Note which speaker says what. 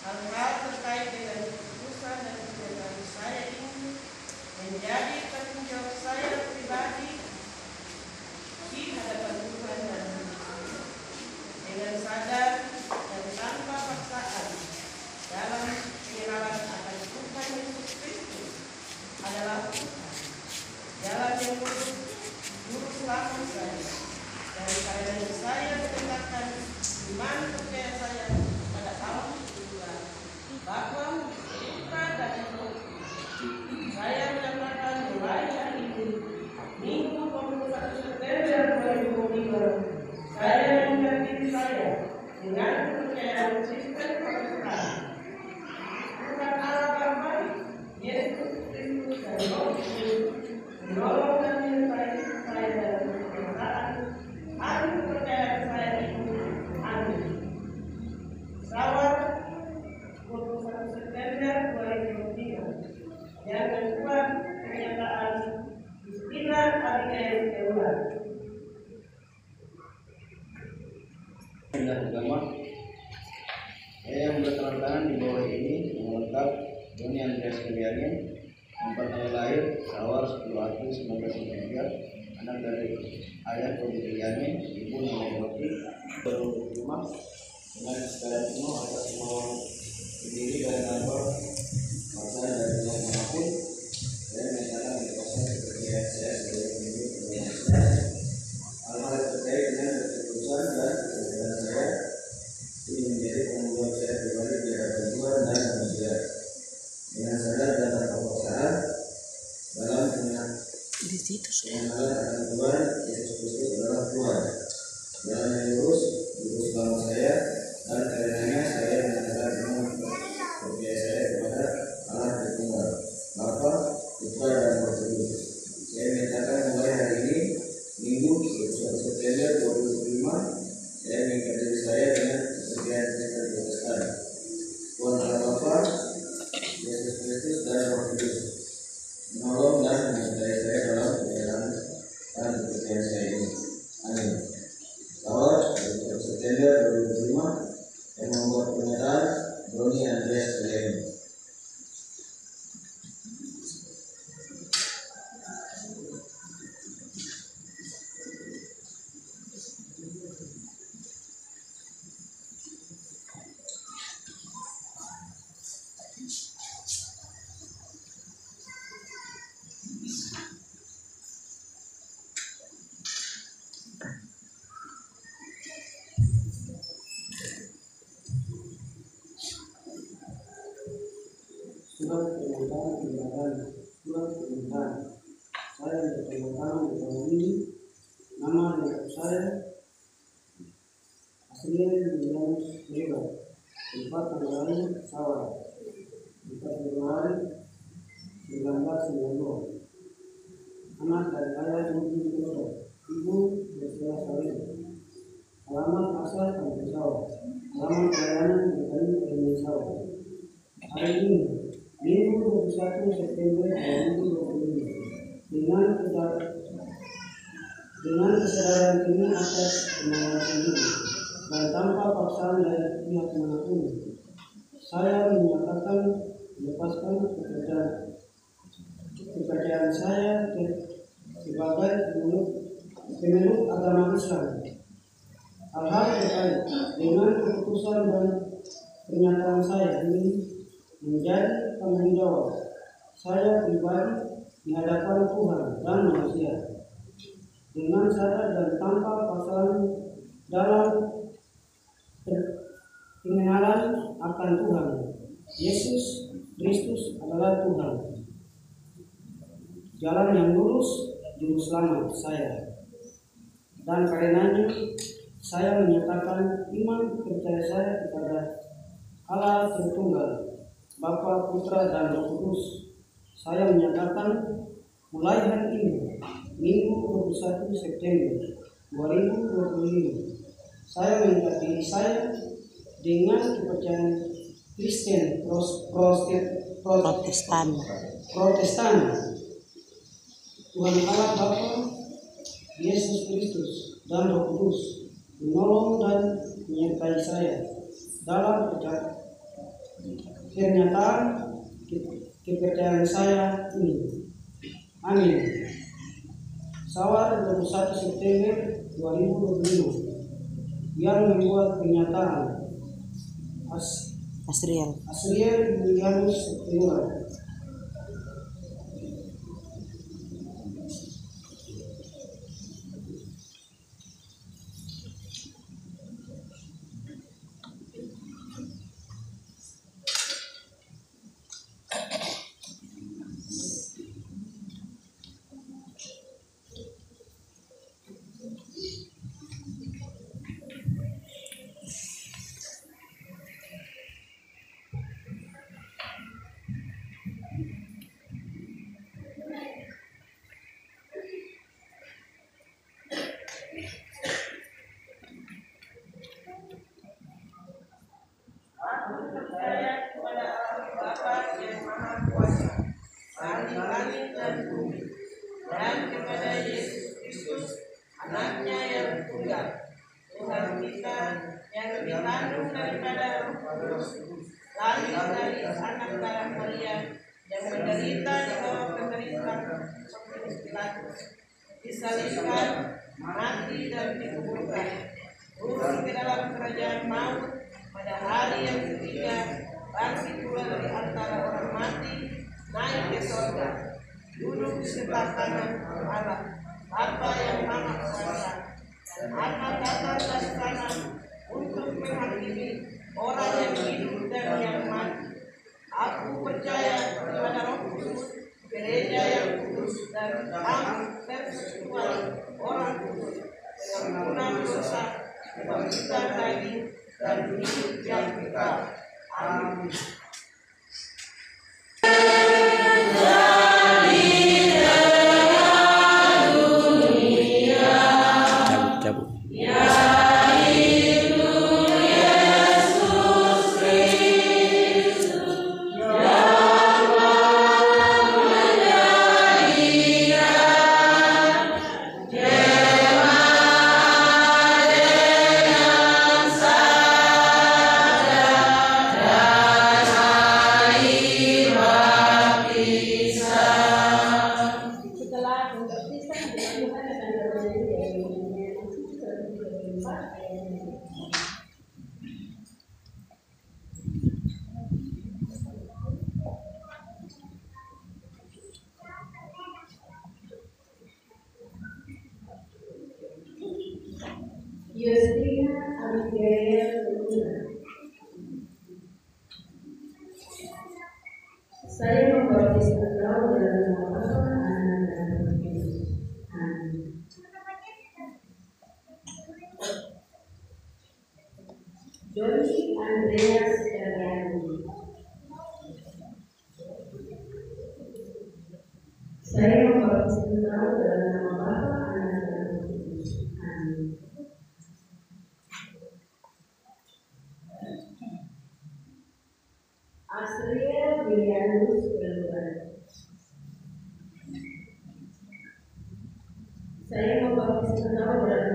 Speaker 1: hal-hal terkait dengan keputusan dan pernyataan saya ini menjadi tanggung jawab saya pribadi di hadapan Tuhan dan manusia, dengan sadar dan tanpa paksaan dalam pengenalan akan Tuhan Yesus Kristus adalah Tuhan, jalan yang lurus, juru selamat saya, dan karena saya menyatakan iman percaya saya pada Allah Tuhan, Bapa, Putra, dan Roh Kudus. Saya menyatakan mulai hari ini, Minggu 21 September 2005, saya menganggap diri saya dengan kepercayaan Kristen Protestan. Tuhan Allah Bapa, Yesus Kristus, dan Roh Kudus menolong dan menyertai saya dalam kebenaran. Aku percaya saya ini. Amin. Sawar 21 September 2003. Yang kedua, pernyataan istilah Abigail Keluar.
Speaker 2: Agama. Saya yang bertanda di bawah ini mengungkap Doni Andreas Kulianin, tempat tanggal lahir Sawar 10 April 1993, anak dari ayah Doni Kulianin, ibu namanya Roti, berumah dengan segala penuh atas kemauan sendiri dan tanpa masa dari yang manapun. Saya menyatakan berkuasa kepercayaan saya sebagai pemimpin Indonesia. Hal-hal terkait dengan keputusan dan kebenaran saya ini menjadi tanggung jawab saya pribadi di hadapan Tuhan dan manusia, dengan sadar dan tanpa paksaan dalam pengenalan akan Tuhan Yesus Kristus adalah Tuhan, jalan yang lurus, juru selamat saya, dan karenanya saya menyatakan iman percaya saya kepada Allah Tritunggal, Bapa, Putra, dan Roh Kudus. Saya menyatakan mulai hari ini, Minggu 21 September 2005, saya mengikat diri saya dengan kepercayaan Kristen Protestan. Tuhan Allah Bapa, Yesus Kristus, dan Roh Kudus menolong dan menyertai saya dalam perjalanan dan kepercayaan saya ini. Amin. Sawar 21 September 2005, yang membuat pernyataan Doni Andreas Kulianin.
Speaker 3: Surat pernyataan saya bertanggung di bawah ini. Nama lengkap saya Asriel Julianus Reba, tempat tanggal lahir Sawar 4 Februari 1992, anak dari ayah Doni Kulianin, ibu Desira Salim, alamat asal Kampung Sawar, alamat pelayanan Mekanik Sawar. Hari ini Minggu 21 September 2025, dengan kesadaran ini atas kemauan sendiri dan tanpa paksaan dari pihak manapun, saya menyatakan melepaskan kepercayaan saya sebagai pemeluk agama Islam. Hal-hal terkait dengan keputusan dan pernyataan saya ini menjadi tanggung jawab saya pribadi di hadapan Tuhan dan manusia, dengan sadar dan tanpa paksaan dalam pengenalan akan Tuhan Yesus Kristus adalah Tuhan, jalan yang lurus, juru selamat saya, dan karenanya saya menyatakan iman percaya saya kepada Allah Tritunggal, Bapa, Putra, dan Roh Kudus. Saya menyatakan mulai hari ini, Minggu 21 September 2025, saya mengikat diri saya dengan kepercayaan Kristen Protestan. Tuhan Allah Bapa, Yesus Kristus, dan Roh Kudus menolong dan menyertai saya dalam pernyataan kepercayaan saya ini. Amin. Sawar 21 September 2025 yang membuat pernyataan Asriel Julianus September.
Speaker 1: Percaya kepada Allah Bapa yang Maha Kuasa, langit dan bumi, dan kepada Yesus Kristus, Anaknya yang tunggal, Tuhan kita yang dikandung daripada Roh Kudus, lahir dari anak darah Maria, yang menderita di bawah pemerintahan Pontius Pilatus, disalibkan, mati dan dikuburkan, turun ke dalam kerajaan maut. Pada hari yang ketiga, bangkit pula dari antara orang mati, naik ke sorga, duduk di sebelah kanan Allah, Bapa yang Maha Kuasa, dan akan datang dari sana untuk menghakimi orang yang hidup dan yang mati. Aku percaya kepada Roh Kudus, gereja yang kudus dan kamu persekutuan orang kudus, pengampunan dosa, pemberitaan daging, dan hidup yang kekal. Amin.
Speaker 4: Cabut.
Speaker 5: Yostina Abigail Luna. Saya membaptis engkau dalam nama Bapa, Anak, dan Roh Kudus. Amin. Doni Andreas Karyani. Saya membaptis engkau dalam nama Bapa, Anak, dan Roh Kudus. Amin. Asriel Julianus September. Saya membaptis engkau dalam